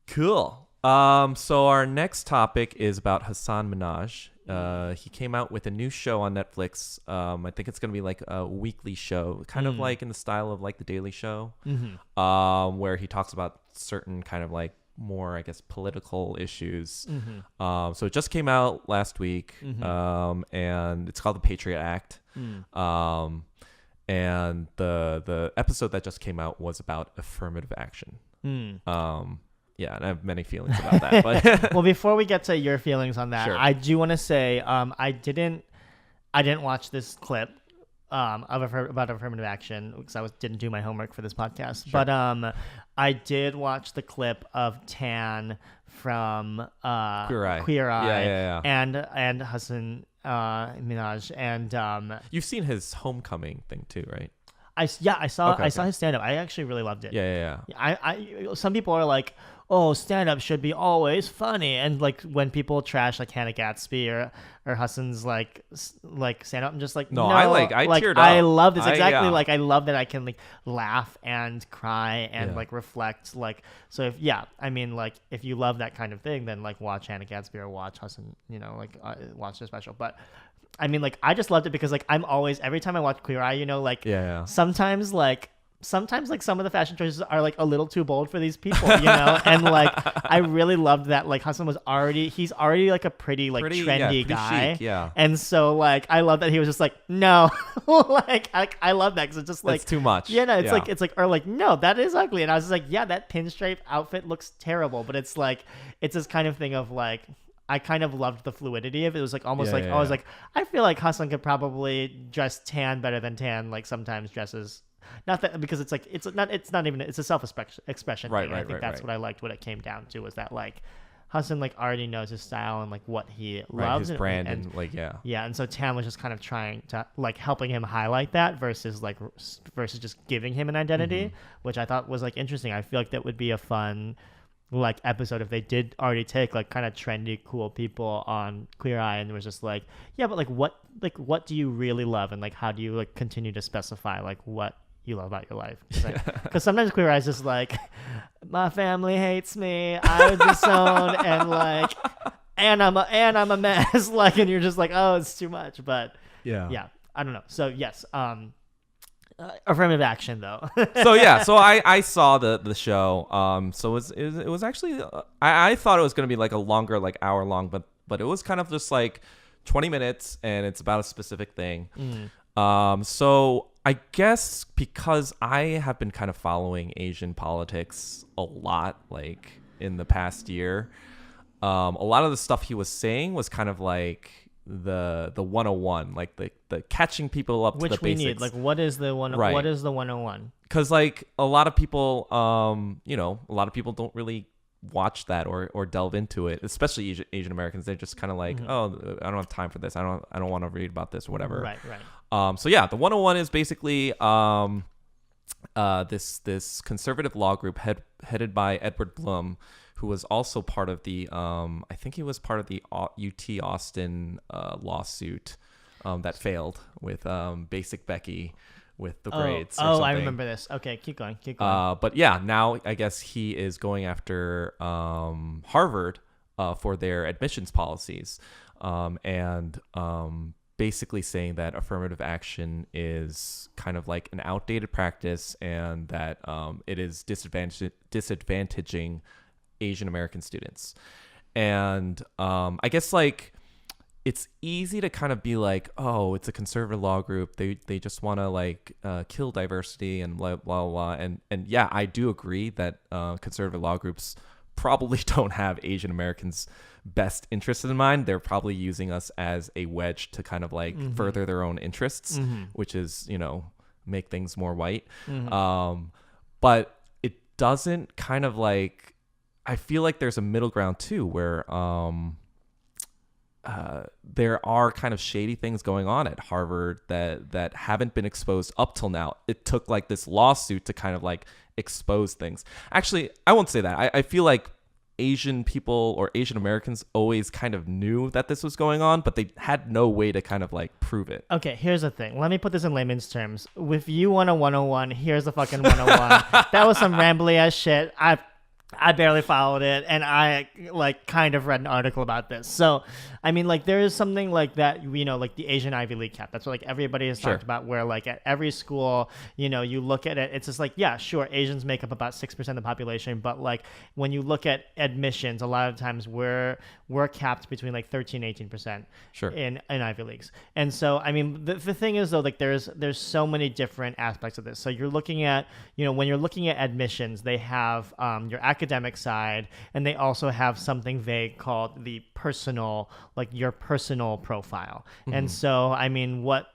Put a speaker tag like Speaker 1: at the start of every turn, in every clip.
Speaker 1: Cool. So our next topic is about Hasan Minhaj. He came out with a new show on Netflix. I think it's going to be like a weekly show, kind of like in the style of like The Daily Show, where he talks about certain kind of like more, I guess, political issues. So it just came out last week, and it's called the Patriot Act. And the episode that just came out was about affirmative action. Yeah, and I have many feelings about that. But
Speaker 2: Well, before we get to your feelings on that,
Speaker 1: Sure.
Speaker 2: I do want to say I didn't watch this clip about affirmative action because didn't do my homework for this podcast.
Speaker 1: Sure.
Speaker 2: But I did watch the clip of Tan from Queer Eye,
Speaker 1: Yeah.
Speaker 2: and Hasan Minhaj, and
Speaker 1: You've seen his homecoming thing too, right?
Speaker 2: I saw
Speaker 1: Okay.
Speaker 2: his stand up. I actually really loved it.
Speaker 1: Yeah.
Speaker 2: I some people are like, oh, stand up should be always funny, and like when people trash like Hannah Gatsby or Hassan's like stand up, I'm just like,
Speaker 1: No,
Speaker 2: no,
Speaker 1: I teared up.
Speaker 2: I love this exactly.
Speaker 1: Yeah.
Speaker 2: Like I love that I can like laugh and cry and like reflect. Like so if you love that kind of thing, then like watch Hannah Gatsby or watch Hassan, watch the special. But I mean, like, I just loved it because, like, I'm always, every time I watch Queer Eye, sometimes some of the fashion choices are, like, a little too bold for these people, And, like, I really loved that, like, Hassan he's already, like, a pretty trendy guy.
Speaker 1: Chic, yeah.
Speaker 2: And so, like, I love that he was just like, no. I love that because it's just, like.
Speaker 1: That's too much.
Speaker 2: Yeah, no, no, that is ugly. And I was just like, yeah, that pinstripe outfit looks terrible. But it's, like, it's this kind of thing of, like, I kind of loved the fluidity of it. It was like almost I was like, I feel like Hassan could probably dress Tan better than Tan like sometimes dresses. Not that because it's like it's a self-expression
Speaker 1: Right,
Speaker 2: thing. I think that's what I liked. What it came down to was that like Hassan like already knows his style and like what he loves,
Speaker 1: his brand
Speaker 2: and
Speaker 1: like
Speaker 2: yeah. And so Tan was just kind of trying to like helping him highlight that versus just giving him an identity, which I thought was like interesting. I feel like that would be a fun like episode if they did already take like kind of trendy cool people on Queer Eye and it was just like, yeah, but what do you really love and like how do you like continue to specify like what you love about your life, because sometimes Queer Eye is just like my family hates me, I was disowned and I'm a mess like, and you're just like, oh, it's too much. But yeah, I don't know. So yes, affirmative action though.
Speaker 1: so I saw the show. So it was actually I thought it was gonna be like a longer, like hour long, but it was kind of just like 20 minutes and it's about a specific thing. So I guess because I have been kind of following Asian politics a lot, like in the past year, a lot of the stuff he was saying was kind of like the 101, like the catching people up
Speaker 2: which
Speaker 1: to the
Speaker 2: we
Speaker 1: basics.
Speaker 2: need, like what is the one?
Speaker 1: Right.
Speaker 2: What is the 101?
Speaker 1: Because like a lot of people don't really watch that or delve into it, especially Asian Americans. They're just kind of like, oh, I don't have time for this, I don't want to read about this or whatever.
Speaker 2: Right.
Speaker 1: So yeah, the 101 is basically this conservative law group headed by Edward Blum, who was also part of the I think he was part of the UT Austin lawsuit that failed with Basic Becky with the grades.
Speaker 2: I remember this. Okay, keep going.
Speaker 1: But yeah, now I guess he is going after Harvard for their admissions policies, and basically saying that affirmative action is kind of like an outdated practice and that it is disadvantaging Asian American students. And I guess like it's easy to kind of be like, oh, it's a conservative law group, they just want to like kill diversity and blah blah blah. And yeah, I do agree that conservative law groups probably don't have Asian Americans' best interests in mind. They're probably using us as a wedge to kind of like further their own interests, which is, make things more white. But it doesn't kind of like, I feel like there's a middle ground too, where there are kind of shady things going on at Harvard that haven't been exposed up till now. It took like this lawsuit to kind of like expose things. Actually, I won't say that. I feel like Asian people or Asian Americans always kind of knew that this was going on, but they had no way to kind of like prove it.
Speaker 2: Okay, here's the thing. Let me put this in layman's terms. If you want a 101, here's the fucking 101. That was some rambly ass shit. I barely followed it, and I like kind of read an article about this. So, I mean, like there is something like that, like the Asian Ivy League cap. That's what like everybody has
Speaker 1: Sure.
Speaker 2: talked about. Where like at every school, you look at it, it's just like yeah, sure, Asians make up about 6% of the population, but like when you look at admissions, a lot of times we're capped between like 13-18%
Speaker 1: Sure.
Speaker 2: in Ivy Leagues. And so, I mean, the thing is though, like there's so many different aspects of this. So you're looking at, when you're looking at admissions, they have your academic side, and they also have something vague called the personal, like your personal profile. And so, I mean, what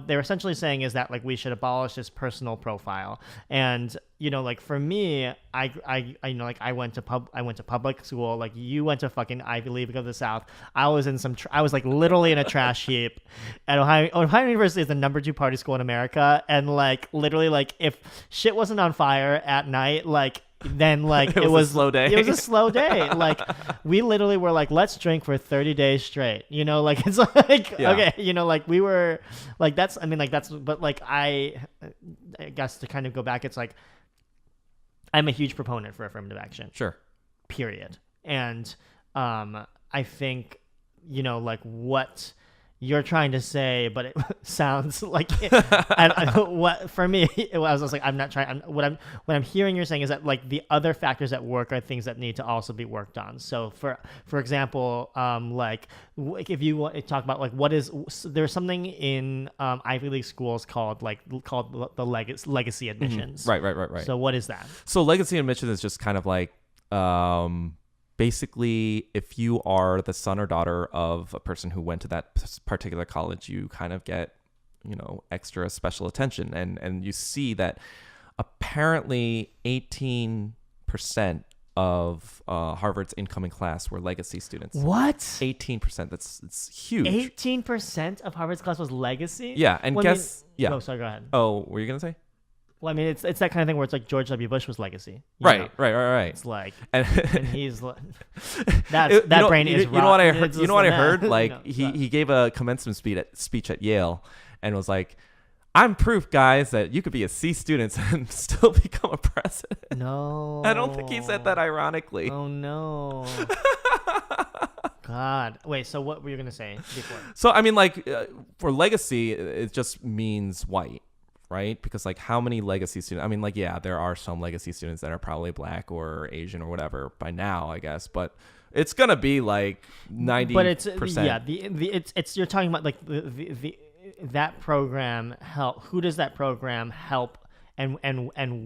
Speaker 2: they're essentially saying is that like we should abolish this personal profile. And like for me, I like I went to public school. Like you went to fucking Ivy League of the South. I was in I was like literally in a trash heap. At Ohio University is the #2 party school in America, and like literally like if shit wasn't on fire at night, like then like
Speaker 1: it was a slow day.
Speaker 2: It was a slow day. Like we literally were like, let's drink for 30 days straight. Like it's like
Speaker 1: Yeah.
Speaker 2: okay, like we were like that's I mean like that's but like I guess to kind of go back, it's like I'm a huge proponent for affirmative action.
Speaker 1: Sure.
Speaker 2: Period. And I think like what you're trying to say, but it sounds like what for me I was just like I'm not trying. What I'm hearing you're saying is that like the other factors at work are things that need to also be worked on. So for example, like if you want to talk about like there's something in Ivy League schools called the legacy admissions.
Speaker 1: Right.
Speaker 2: So what is that?
Speaker 1: So legacy admission is just kind of like basically, if you are the son or daughter of a person who went to that particular college, you kind of get, extra special attention. And you see that apparently 18% of Harvard's incoming class were legacy students.
Speaker 2: What?
Speaker 1: 18%. It's huge.
Speaker 2: 18% of Harvard's class was legacy?
Speaker 1: Yeah. And yeah.
Speaker 2: Oh, sorry, go ahead.
Speaker 1: Oh, what were you going to say?
Speaker 2: Well, I mean, it's that kind of thing where it's like George W. Bush was legacy.
Speaker 1: Right.
Speaker 2: It's like,
Speaker 1: and
Speaker 2: he's that brain is.
Speaker 1: You know what I heard? You know what I heard?
Speaker 2: that.
Speaker 1: Like he gave a commencement speech at Yale, and was like, "I'm proof, guys, that you could be a C student and still become a president."
Speaker 2: No,
Speaker 1: I don't think he said that ironically.
Speaker 2: Oh no. God. Wait, so what were you gonna say before?
Speaker 1: So I mean, like for legacy, it just means white. Right? Because like how many legacy students, I mean, like, yeah, there are some legacy students that are probably black or Asian or whatever by now, I guess, but it's going to be like 90%.
Speaker 2: But it's, yeah, it's, you're talking about like that program who does that program help and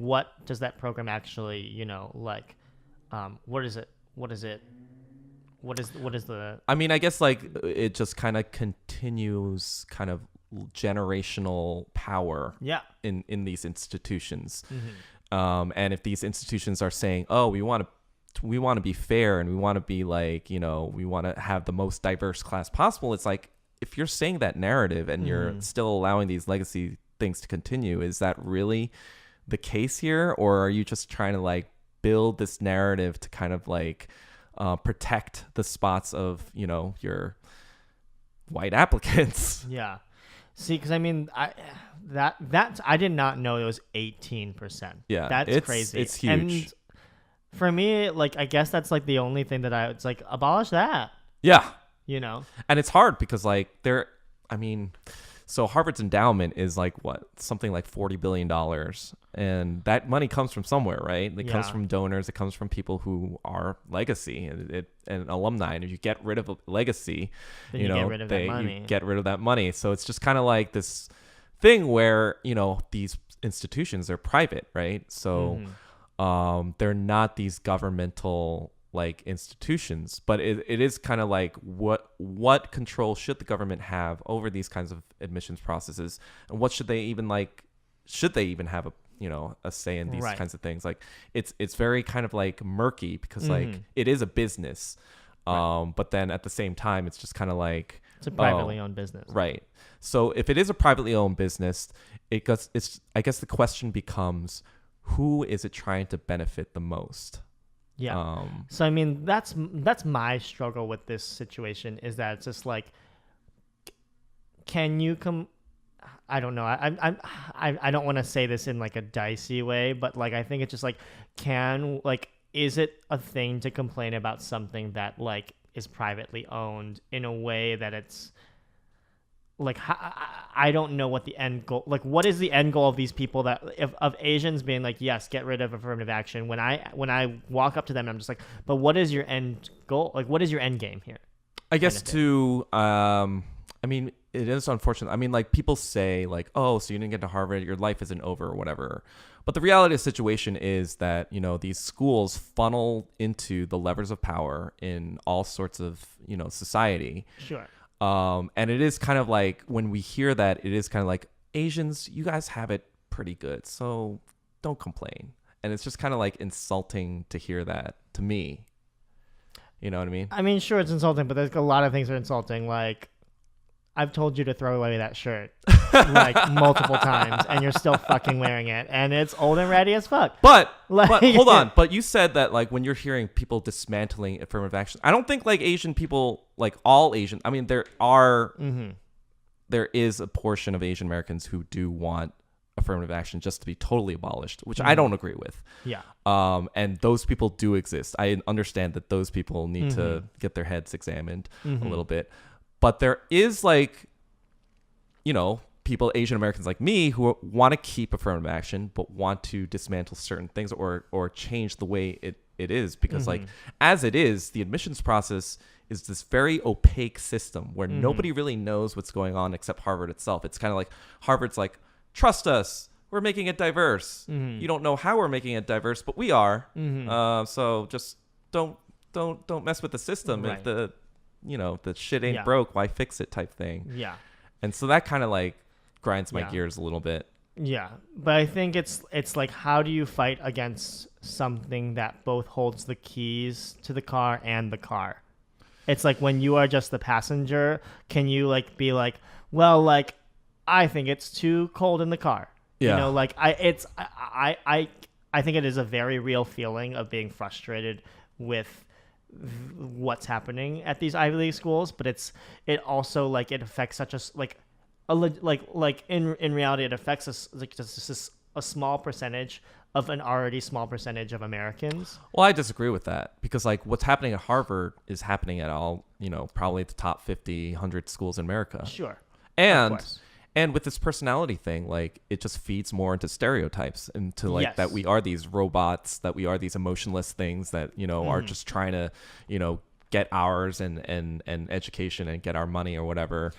Speaker 2: what does that program actually, like, what is it? What is the,
Speaker 1: I mean, I guess like it just kind of continues kind of generational power in these institutions. And if these institutions are saying, oh, we want to be fair and we want to be like, we want to have the most diverse class possible, it's like if you're saying that narrative and you're still allowing these legacy things to continue, is that really the case here? Or are you just trying to like build this narrative to kind of like protect the spots of your white applicants?
Speaker 2: Yeah. See, because I mean, I did not know it was 18%.
Speaker 1: Yeah,
Speaker 2: that's crazy.
Speaker 1: It's huge.
Speaker 2: And for me, like, I guess that's like the only thing that it's like abolish that.
Speaker 1: Yeah,
Speaker 2: and
Speaker 1: it's hard because like so Harvard's endowment is like something like $40 billion, and that money comes from somewhere, right? It comes from donors. It comes from people who are legacy and alumni. And if you get rid of a legacy,
Speaker 2: then you get rid of that money.
Speaker 1: You get rid of that money. So it's just kind of like this thing where these institutions are private, right? So they're not these governmental like institutions, but it is kind of like what control should the government have over these kinds of admissions processes, and what should they even have a say in these kinds of things? Like it's very kind of like murky because like it is a business, but then at the same time it's just kind of like
Speaker 2: it's a privately owned business,
Speaker 1: right? So if it is a privately owned business, I guess the question becomes, who is it trying to benefit the most?
Speaker 2: Yeah. So I mean, that's my struggle with this situation, is that it's just like, can you I don't know. I don't want to say this in like a dicey way, but like I think it's just like, can like is it a thing to complain about something that like is privately owned in a way that it's like I don't know what the end goal, like what is the end goal of these people that of Asians being like, yes, get rid of affirmative action, when I walk up to them, I'm just like, but what is your end goal, like what is your end game here?
Speaker 1: I guess I mean, it is unfortunate. I mean, like people say like, oh, so you didn't get to Harvard, your life isn't over or whatever. But the reality of the situation is that, you know, these schools funnel into the levers of power in all sorts of, you know, society.
Speaker 2: Sure.
Speaker 1: And it is kind of like when we hear that, it is kind of like, Asians, you guys have it pretty good, so don't complain. And it's just kind of like insulting to hear that to me. You know what I mean?
Speaker 2: I mean, sure, it's insulting, but there's a lot of things that are insulting. Like, I've told you to throw away that shirt like multiple times, and you're still fucking wearing it, and it's old and ratty as fuck.
Speaker 1: But
Speaker 2: like,
Speaker 1: hold on. But you said that like when you're hearing people dismantling affirmative action, I don't think like Asian people, like all Asian. I mean, there is a portion of Asian Americans who do want affirmative action just to be totally abolished, which I don't agree with.
Speaker 2: Yeah.
Speaker 1: And those people do exist. I understand that those people need to get their heads examined a little bit. But there is like, you know, people, Asian Americans like me, who want to keep affirmative action, but want to dismantle certain things or change the way it is. Because like, as it is, the admissions process is this very opaque system where nobody really knows what's going on except Harvard itself. It's kind of like Harvard's like, trust us, we're making it diverse. You don't know how we're making it diverse, but we are. So just don't mess with the system.
Speaker 2: Right.
Speaker 1: If the shit ain't
Speaker 2: Yeah.
Speaker 1: broke, why fix it type thing.
Speaker 2: Yeah.
Speaker 1: And so that kind of like grinds my
Speaker 2: Yeah.
Speaker 1: gears a little bit.
Speaker 2: Yeah, but I think it's like, how do you fight against something that both holds the keys to the car and the car? It's like when you are just the passenger, can you like be like, well, like I think it's too cold in the car.
Speaker 1: Yeah.
Speaker 2: You know, like I think it is a very real feeling of being frustrated with what's happening at these Ivy League schools, but it also like it affects such a in reality it affects us like just a small percentage of an already small percentage of Americans.
Speaker 1: Well, I disagree with that because like what's happening at Harvard is happening at all, you know, probably the top 50, 100 schools in America.
Speaker 2: Sure.
Speaker 1: And with this personality thing, like it just feeds more into stereotypes, into like that we are these robots, that we are these emotionless things that, you know, are just trying to, you know, get ours and education and get our money or whatever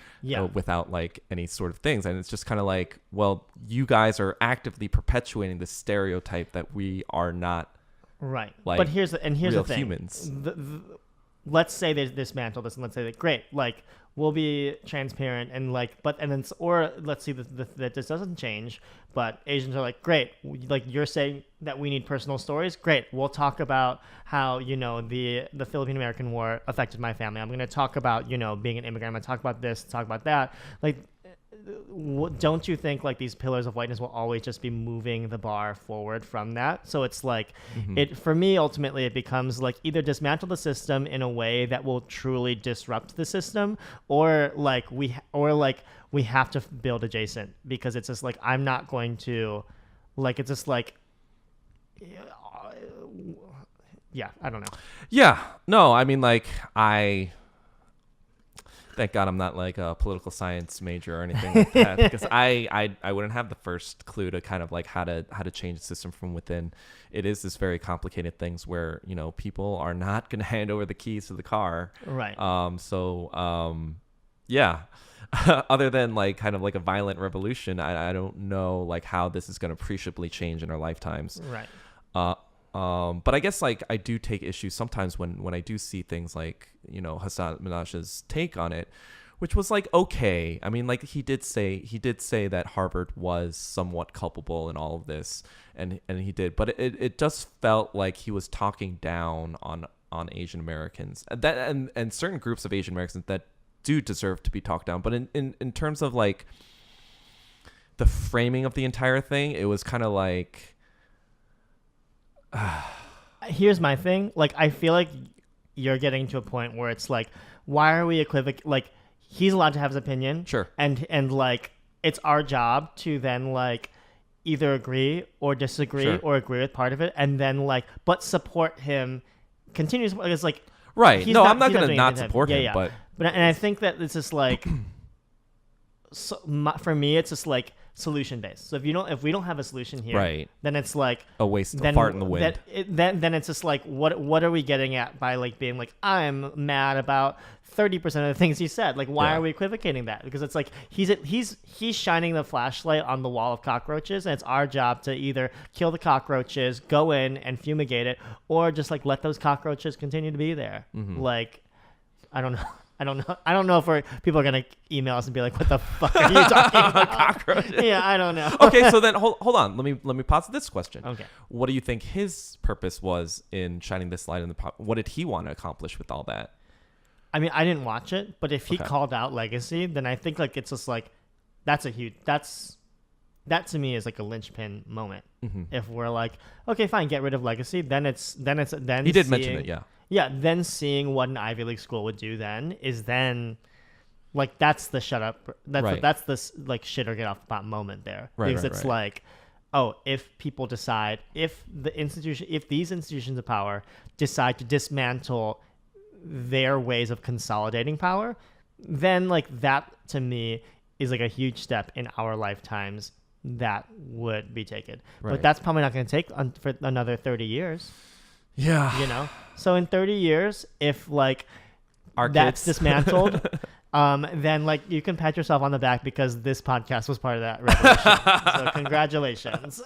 Speaker 1: without like any sort of things. And it's just kind of like, well, you guys are actively perpetuating the stereotype that we are not
Speaker 2: right.
Speaker 1: Like,
Speaker 2: but here's the thing.
Speaker 1: Humans.
Speaker 2: Let's say they dismantle this and let's say that great, like we'll be transparent and like, or let's see that this doesn't change, but Asians are like, great, like you're saying that we need personal stories, great, we'll talk about how, you know, the Philippine American War affected my family. I'm going to talk about, you know, being an immigrant. I'm going to talk about this, talk about that. Like, don't you think like these pillars of whiteness will always just be moving the bar forward from that? So it's like it, for me, ultimately it becomes like either dismantle the system in a way that will truly disrupt the system, or like we have to build adjacent, because it's just like I'm not going to, like, it's just like I don't know. Yeah,
Speaker 1: no, I mean, like thank God I'm not like a political science major or anything like that, because I wouldn't have the first clue to kind of like how to change the system from within. It is this very complicated things where, you know, people are not going to hand over the keys to the car.
Speaker 2: Right.
Speaker 1: Other than like kind of like a violent revolution, I don't know like how this is going to appreciably change in our lifetimes.
Speaker 2: Right.
Speaker 1: But I guess like I do take issue sometimes when I do see things like, you know, Hasan Minhaj's take on it, which was like, okay. I mean, like he did say that Harvard was somewhat culpable in all of this, and he did, but it just felt like he was talking down on Asian Americans, and certain groups of Asian Americans that do deserve to be talked down. But in terms of like the framing of the entire thing, it was kind of like.
Speaker 2: Here's my thing. Like, I feel like you're getting to a point where it's like, why are we equivocal? Like, he's allowed to have his opinion.
Speaker 1: Sure.
Speaker 2: And like, it's our job to then like either agree or disagree
Speaker 1: Sure.
Speaker 2: or agree with part of it, and then like, but support him continuously. It's like,
Speaker 1: Right.
Speaker 2: he's
Speaker 1: No, I'm not
Speaker 2: he's
Speaker 1: going to
Speaker 2: doing
Speaker 1: not
Speaker 2: anything.
Speaker 1: support
Speaker 2: Yeah,
Speaker 1: him,
Speaker 2: yeah.
Speaker 1: but
Speaker 2: And I think that it's just like, for me, it's just like solution based. So if we don't have a solution here,
Speaker 1: right.
Speaker 2: then it's like
Speaker 1: A waste of fart in the wind.
Speaker 2: Then it's just like, what are we getting at by like being like, I'm mad about 30% of the things he said. Like, why
Speaker 1: Yeah.
Speaker 2: are we equivocating that? Because it's like he's shining the flashlight on the wall of cockroaches, and it's our job to either kill the cockroaches, go in and fumigate it, or just like let those cockroaches continue to be there. Like, I don't know. I don't know if people are gonna email us and be like, "What the fuck are you talking about?"
Speaker 1: Cockroaches.
Speaker 2: Yeah, I don't know.
Speaker 1: Okay, so then hold on. Let me posit this question.
Speaker 2: Okay.
Speaker 1: What do you think his purpose was in shining this light in the what did he want to accomplish with all that?
Speaker 2: I mean, I didn't watch it, but if he
Speaker 1: Okay.
Speaker 2: called out Legacy, then I think like it's just like that to me is like a linchpin moment. If we're like, okay, fine, get rid of Legacy, then he
Speaker 1: He did mention it, yeah.
Speaker 2: Yeah, then seeing what an Ivy League school would do then is then like that's the shut up.
Speaker 1: Right.
Speaker 2: That's the like shit or get off the pot moment there.
Speaker 1: Right,
Speaker 2: Because
Speaker 1: right,
Speaker 2: it's
Speaker 1: right.
Speaker 2: like, oh, if people decide, if these institutions of power decide to dismantle their ways of consolidating power, then like that to me is like a huge step in our lifetimes that would be taken.
Speaker 1: Right.
Speaker 2: But that's probably not going to take for another 30 years.
Speaker 1: Yeah.
Speaker 2: You know, so in 30 years, if like
Speaker 1: Our
Speaker 2: that's
Speaker 1: kids.
Speaker 2: dismantled, then like you can pat yourself on the back because this podcast was part of that revolution. So congratulations.